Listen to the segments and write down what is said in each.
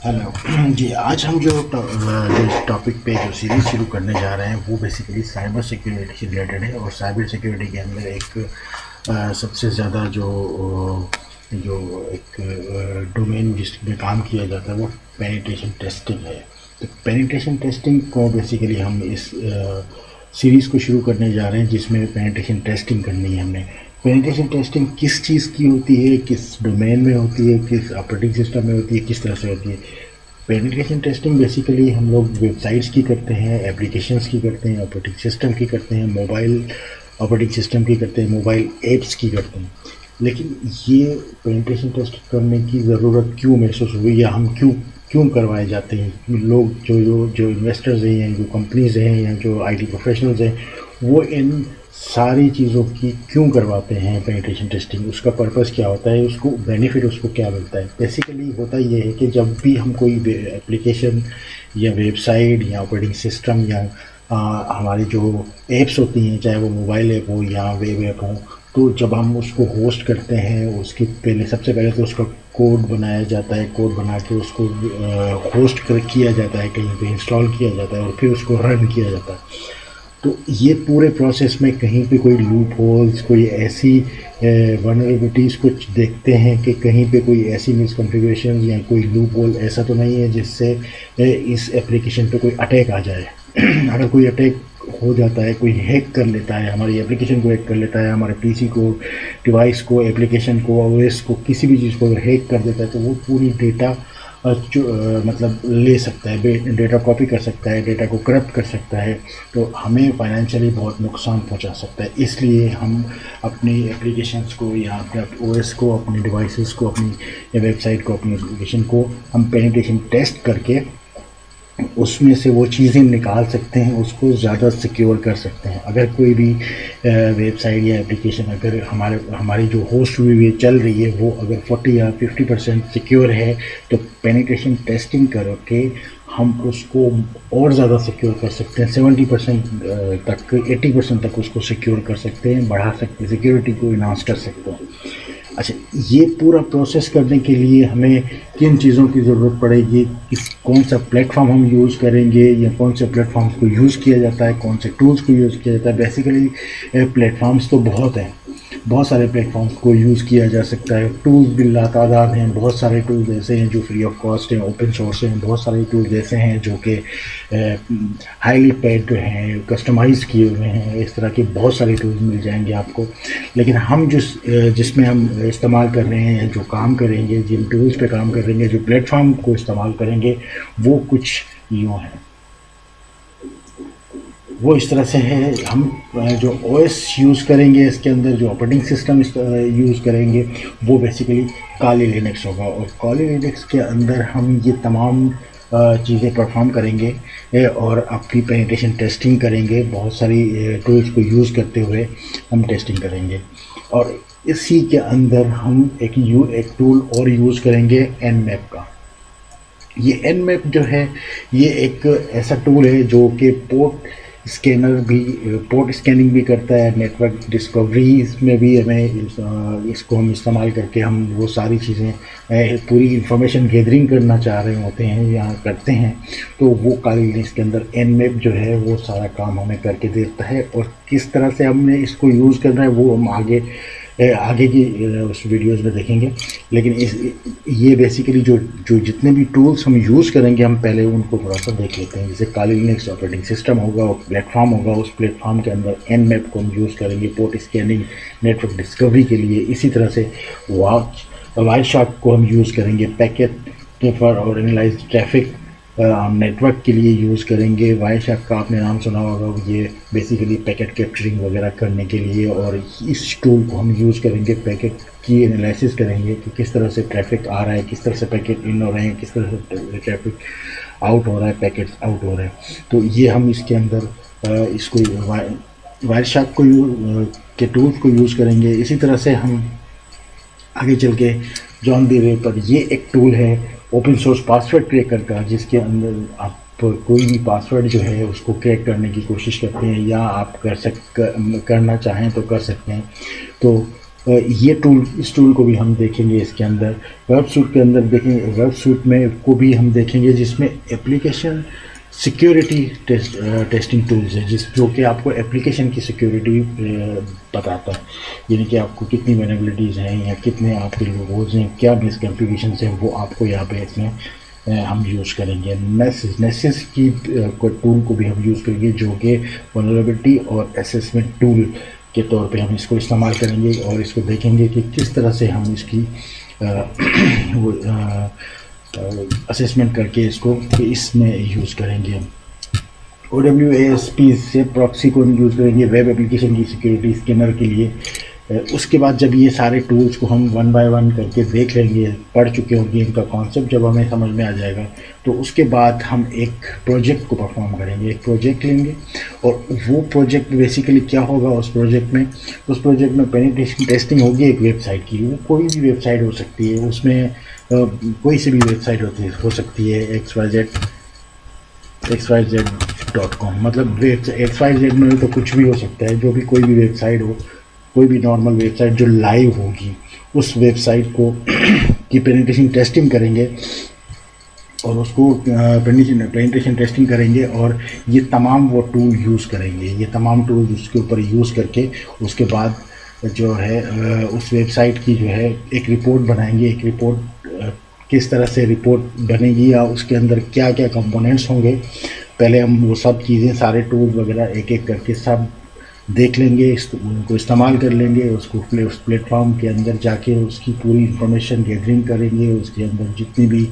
Hello. जी, आज हम जो टॉपिक पे जो सीरीज़ शुरू करने जा रहे हैं वो बेसिकली साइबर सिक्योरिटी से रिलेटेड है। और साइबर सिक्योरिटी के अंदर एक सबसे ज़्यादा जो एक डोमेन जिसमें काम किया जाता है वो पेनिट्रेशन टेस्टिंग है। तो पेनिट्रेशन टेस्टिंग को बेसिकली हम इस सीरीज़ को शुरू करने जा रहे हैं जिसमें पेनिट्रेशन टेस्टिंग करनी है हमने। पेनिट्रेशन टेस्टिंग किस चीज़ की होती है, किस डोमेन में होती है, किस ऑपरेटिंग सिस्टम में होती है, किस तरह से होती है। पेनिट्रेशन टेस्टिंग बेसिकली हम लोग वेबसाइट्स की करते हैं, एप्लीकेशंस की करते हैं, ऑपरेटिंग सिस्टम की करते हैं, मोबाइल ऑपरेटिंग सिस्टम की करते हैं, मोबाइल ऐप्स की करते हैं। लेकिन ये पेनिट्रेशन टेस्ट करने की ज़रूरत क्यों महसूस हुई या हम क्यों क्यों करवाए जाते हैं? लोग जो जो जो इन्वेस्टर्स हैं या जो कंपनीज हैं या जो आईटी प्रोफेशनल्स हैं वो इन सारी चीज़ों की क्यों करवाते हैं पेनिट्रेशन टेस्टिंग? उसका पर्पस क्या होता है, उसको बेनिफिट उसको क्या मिलता है? बेसिकली होता ये है कि जब भी हम कोई एप्लीकेशन या वेबसाइट या ऑपरेटिंग सिस्टम या हमारी जो ऐप्स होती हैं, चाहे वो मोबाइल ऐप हो या वेब ऐप हो, तो जब हम उसको होस्ट करते हैं उसकी पहले सबसे पहले तो उसका कोड बनाया जाता है। कोड बना के उसको होस्ट कर किया जाता है, कहीं पे इंस्टॉल किया जाता है और फिर उसको रन किया जाता है। तो ये पूरे प्रोसेस में कहीं पे कोई लूप होल्स, कोई ऐसी वनरेबिलिटीज़ कुछ देखते हैं कि कहीं पे कोई ऐसी मिसकॉन्फ़िगरेशन या कोई लूप होल ऐसा तो नहीं है जिससे इस एप्लीकेशन पे कोई अटैक आ जाए। अगर कोई अटैक हो जाता है, कोई हैक कर लेता है, हमारी एप्लीकेशन को हैक कर लेता है, हमारे पीसी को, डिवाइस को, एप्लीकेशन को, ओएस को, किसी भी चीज़ को हैक कर देता है तो वो पूरी डेटा मतलब ले सकता है, डेटा कॉपी कर सकता है, डेटा को करप्ट कर सकता है। तो हमें फाइनेंशियली बहुत नुकसान पहुंचा सकता है। इसलिए हम अपनी एप्लीकेशंस को या अपने ओएस को, अपने डिवाइसेस को, अपनी वेबसाइट को, अपनी एप्लीकेशन को हम पेनिट्रेशन टेस्ट करके उसमें से वो चीज़ें निकाल सकते हैं, उसको ज़्यादा सिक्योर कर सकते हैं। अगर कोई भी वेबसाइट या एप्लीकेशन अगर हमारी जो होस्ट हुई हुई चल रही है वो अगर 40 या 50% सिक्योर है तो पेनिट्रेशन टेस्टिंग करके हम उसको और ज़्यादा सिक्योर कर सकते हैं। 70% तक, 80% तक उसको सिक्योर कर सकते हैं, बढ़ा सकते हैं, सिक्योरिटी को इन्हांस कर सकते हैं। अच्छा, ये पूरा प्रोसेस करने के लिए हमें किन चीज़ों की ज़रूरत पड़ेगी, कौन सा प्लेटफॉर्म हम यूज़ करेंगे या कौन से प्लेटफॉर्म्स को यूज़ किया जाता है, कौन से टूल्स को यूज़ किया जाता है? बेसिकली प्लेटफॉर्म्स तो बहुत हैं, बहुत सारे प्लेटफॉर्म्स को यूज़ किया जा सकता है। टूल्स भी लातादाद हैं, बहुत सारे टूल्स ऐसे हैं जो फ्री ऑफ कॉस्ट हैं, ओपन सोर्स हैं, बहुत सारे टूल्स ऐसे हैं जो कि हाईली पेड हैं, कस्टमाइज किए हुए हैं। इस तरह के बहुत सारे टूल्स मिल जाएंगे आपको। लेकिन हम जिसमें हम इस्तेमाल कर रहे हैं, जो काम करेंगे, जिन टूल्स पे काम करेंगे, जो प्लेटफॉर्म को इस्तेमाल करेंगे वो कुछ यूँ है, वो इस तरह से है। हम जो ओएस यूज़ करेंगे, इसके अंदर जो ऑपरेटिंग सिस्टम यूज़ करेंगे वो बेसिकली काली लिनक्स होगा। और काली लिनक्स के अंदर हम ये तमाम चीज़ें परफॉर्म करेंगे और अपनी पेनिट्रेशन टेस्टिंग करेंगे। बहुत सारी टूल्स को यूज़ करते हुए हम टेस्टिंग करेंगे। और इसी के अंदर हम एक टूल और यूज़ करेंगे एनमैप का। ये एनमैप जो है ये एक ऐसा टूल है जो कि पोर्ट स्कैनिंग भी करता है, नेटवर्क डिस्कवरीज में भी हमें इसको हम इस्तेमाल करके हम वो सारी चीज़ें पूरी इंफॉर्मेशन गैदरिंग करना चाह रहे होते हैं या करते हैं। तो वो काली लिनक्स के अंदर एनमैप जो है वो सारा काम हमें करके देता है। और किस तरह से हमने इसको यूज़ करना है वो हम आगे की उस वीडियोस में देखेंगे। लेकिन ये बेसिकली जो जो जितने भी टूल्स हम यूज़ करेंगे हम पहले उनको थोड़ा सा देख लेते हैं। जैसे काली लिनक्स ऑपरेटिंग सिस्टम होगा और प्लेटफॉर्म होगा, उस प्लेटफॉर्म के अंदर एनमैप को हम यूज़ करेंगे पोर्ट स्कैनिंग, नेटवर्क डिस्कवरी के लिए। इसी तरह से वायरशार्क को हम यूज़ करेंगे पैकेट ट्रांसफर और एनालाइज ट्रैफिक हम नेटवर्क के लिए यूज़ करेंगे। वायरशार्क का आपने नाम सुना होगा, ये बेसिकली पैकेट कैप्चरिंग वगैरह करने के लिए। और इस टूल को हम यूज़ करेंगे पैकेट की एनालिसिस करेंगे कि किस तरह से ट्रैफिक आ रहा है, किस तरह से पैकेट इन हो रहे हैं, किस तरह से ट्रैफिक आउट हो रहा है, पैकेट्स आउट हो रहे हैं। तो ये हम इसके अंदर इसको वायरशार्क को के टूल्स को यूज़ करेंगे। इसी तरह से हम आगे चल के जॉन दी रे पर ये एक टूल है ओपन सोर्स पासवर्ड क्रैकर का, जिसके अंदर आप कोई भी पासवर्ड जो है उसको क्रैक करने की कोशिश करते हैं या आप करना चाहें तो कर सकते हैं। तो इस टूल को भी हम देखेंगे इसके अंदर। वेब सूट के अंदर देखेंगे, वेब सूट में को भी हम देखेंगे जिसमें एप्लीकेशन सिक्योरिटी टेस्टिंग टूल्स है, जो कि आपको एप्लीकेशन की सिक्योरिटी बताता है, यानी कि आपको कितनी वेनेबिलिटीज़ हैं या कितने आपके लोगोज हैं, क्या मिसकॉन्फ़िगरेशंस हैं, वो आपको यहाँ पे इसमें हम यूज़ करेंगे। नेसिस की टूल को भी हम यूज़ करेंगे, जो कि वल्नरेबिलिटी और असेसमेंट टूल के तौर पे हम इसको इस्तेमाल करेंगे और इसको देखेंगे कि किस तरह से हम इसकी वो असेसमेंट करके इसको इसमें यूज़ करेंगे। OWASP से प्रॉक्सी को हम यूज़ करेंगे वेब एप्लीकेशन की सिक्योरिटी स्कैनर के लिए। उसके बाद जब ये सारे टूल्स को हम वन बाय वन करके देख लेंगे, पढ़ चुके होंगे, इनका कॉन्सेप्ट जब हमें समझ में आ जाएगा, तो उसके बाद हम एक प्रोजेक्ट को परफॉर्म करेंगे, एक प्रोजेक्ट लेंगे। और वो प्रोजेक्ट बेसिकली क्या होगा उस प्रोजेक्ट में पेनिट्रेशन टेस्टिंग होगी एक वेबसाइट की। वो कोई भी वेबसाइट हो सकती है, उसमें कोई सी भी वेबसाइट हो सकती है, xyz.com, मतलब XYZ में तो कुछ भी हो सकता है, जो भी कोई भी वेबसाइट हो, कोई भी नॉर्मल वेबसाइट जो लाइव होगी, उस वेबसाइट को की पेनिट्रेशन टेस्टिंग करेंगे और उसको पेनिट्रेशन टेस्टिंग करेंगे और ये तमाम वो टूल यूज़ करेंगे। ये तमाम टूल उसके ऊपर यूज़ करके उसके बाद जो है उस वेबसाइट की जो है एक रिपोर्ट बनाएंगे। एक रिपोर्ट किस तरह से रिपोर्ट बनेगी या उसके अंदर क्या क्या कंपोनेंट्स होंगे, पहले हम वो सब चीज़ें, सारे टूल्स वगैरह एक एक करके सब देख लेंगे, उनको इस्तेमाल कर लेंगे, उसको उस प्लेटफॉर्म के अंदर जाके उसकी पूरी इंफॉर्मेशन गैदरिंग करेंगे। उसके अंदर जितनी भी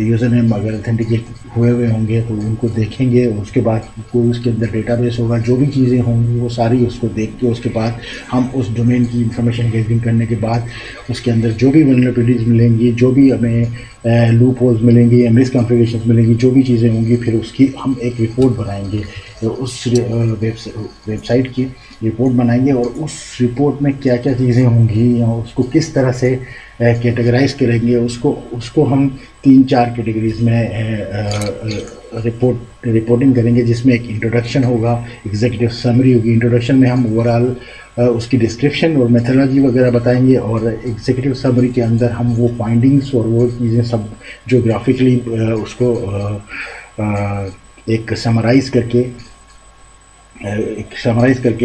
यूज़र नेम अगर ऑथेंटिकेट हुए होंगे तो उनको देखेंगे। उसके बाद कोई उसके अंदर डेटाबेस होगा, जो भी चीज़ें होंगी वो सारी उसको देख के उसके बाद हम उस डोमेन की इंफॉर्मेशन गैदरिंग करने के बाद उसके अंदर जो भी वल्नरेबिलिटीज़ मिलेंगी, जो भी हमें लूप होल्स मिलेंगी या मिसकॉन्फ़िगरेशंस मिलेंगी, जो भी चीज़ें होंगी, फिर उसकी हम एक रिपोर्ट बनाएंगे। उस वेबसाइट की रिपोर्ट बनाएंगे और उस रिपोर्ट में क्या क्या चीज़ें होंगी या उसको किस तरह से कैटेगराइज करेंगे, उसको हम 3-4 कैटेगरीज में रिपोर्टिंग करेंगे, जिसमें एक इंट्रोडक्शन होगा, एग्जीक्यूटिव समरी होगी। इंट्रोडक्शन में हम ओवरऑल उसकी डिस्क्रिप्शन और मेथोलॉजी वगैरह बताएंगे और एग्जीक्यूटिव समरी के अंदर हम वो फाइंडिंग्स और वो चीज़ें सब जो ग्राफिकली उसको एक समराइज़ करके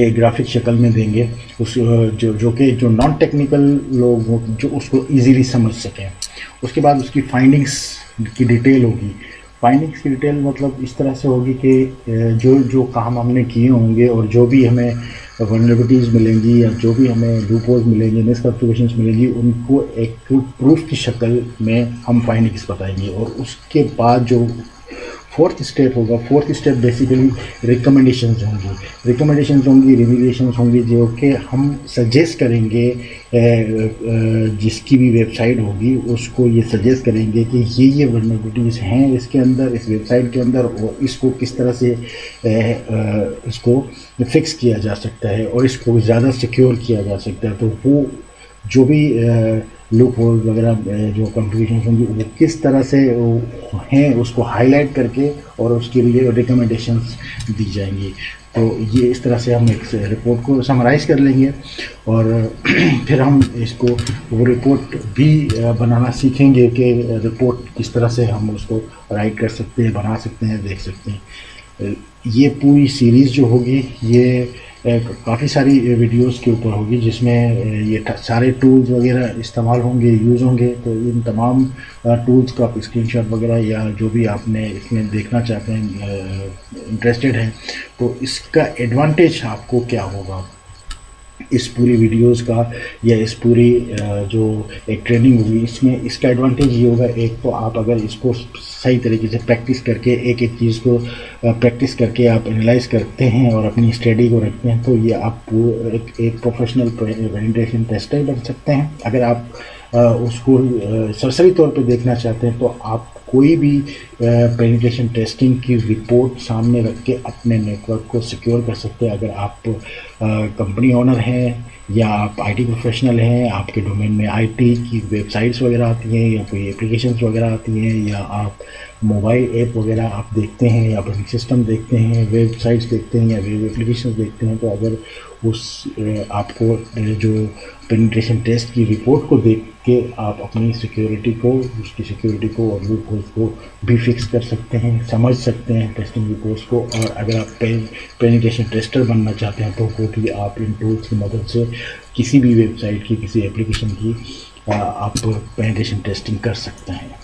एक ग्राफिक शक्ल में देंगे, उस जो नॉन टेक्निकल लोग जो उसको इजीली समझ सकें। उसके बाद उसकी फाइंडिंग्स की डिटेल होगी। फाइंडिंग्स की डिटेल मतलब इस तरह से होगी कि जो काम हमने किए होंगे और जो भी हमें वल्नरेबिलिटीज़ मिलेंगी या जो भी हमें लूपहोल्स मिलेंगे, मिसकॉन्फ़िगरेशंस मिलेंगी, उनको एक प्रूफ की शक्ल में हम फाइंडिंग्स बताएंगे। और उसके बाद जो फोर्थ स्टेप बेसिकली रिकमेंडेशंस होंगी, रिविलेशंस होंगी, जो कि हम सजेस्ट करेंगे जिसकी भी वेबसाइट होगी उसको ये सजेस्ट करेंगे कि ये वल्नरेबिलिटीज़ हैं इसके अंदर, इस वेबसाइट के अंदर, और इसको किस तरह से इसको फिक्स किया जा सकता है और इसको ज़्यादा सिक्योर किया जा सकता है। तो वो जो भी लूप होल वगैरह जो कॉन्फ़िगरेशन होंगी वो किस तरह से हैं उसको हाईलाइट करके और उसके लिए रिकमेंडेशंस दी जाएंगी। तो ये इस तरह से हम एक रिपोर्ट को समराइज़ कर लेंगे और फिर हम इसको वो रिपोर्ट भी बनाना सीखेंगे कि रिपोर्ट किस तरह से हम उसको राइट कर सकते हैं, बना सकते हैं, देख सकते हैं। ये पूरी सीरीज़ जो होगी ये काफ़ी सारी वीडियोस के ऊपर होगी, जिसमें ये सारे टूल्स वगैरह इस्तेमाल होंगे, यूज़ होंगे। तो इन तमाम टूल्स का आप स्क्रीनशॉट वगैरह या जो भी आपने इसमें देखना चाहते हैं, इंटरेस्टेड हैं, तो इसका एडवांटेज आपको क्या होगा इस पूरी वीडियोस का या इस पूरी जो एक ट्रेनिंग होगी, इसमें इसका एडवांटेज ये होगा, एक तो आप अगर इसको सही तरीके से प्रैक्टिस करके एक एक चीज़ को प्रैक्टिस करके आप एनालाइज करते हैं और अपनी स्टडी को रखते हैं, तो ये आप एक प्रोफेशनल पेनिट्रेशन टेस्टर बन सकते हैं। अगर आप उसको सरसरी तौर पे देखना चाहते हैं, तो आप कोई भी पेनिट्रेशन टेस्टिंग की रिपोर्ट सामने रख के अपने नेटवर्क को सिक्योर कर सकते हैं। अगर आप कंपनी ओनर हैं या आप आईटी प्रोफेशनल हैं, आपके डोमेन में आईटी की वेबसाइट्स वगैरह आती हैं या कोई एप्लीकेशंस वगैरह आती हैं, या आप मोबाइल ऐप वगैरह आप देखते हैं या ऑपरेटिंग सिस्टम देखते हैं, वेबसाइट्स देखते हैं या वेब एप्लीकेशंस देखते हैं, तो अगर उस आपको जो पेनिट्रेशन टेस्ट की रिपोर्ट को देख के आप अपनी सिक्योरिटी को, उसकी सिक्योरिटी को और लूप होल्स को भी फिक्स कर सकते हैं, समझ सकते हैं टेस्टिंग रिपोर्ट्स को। और अगर आप पेनिट्रेशन टेस्टर बनना चाहते हैं तो वो भी आप इन टूल्स की मदद से किसी भी वेबसाइट की, किसी एप्लीकेशन की आप पेनिट्रेशन टेस्टिंग कर सकते हैं।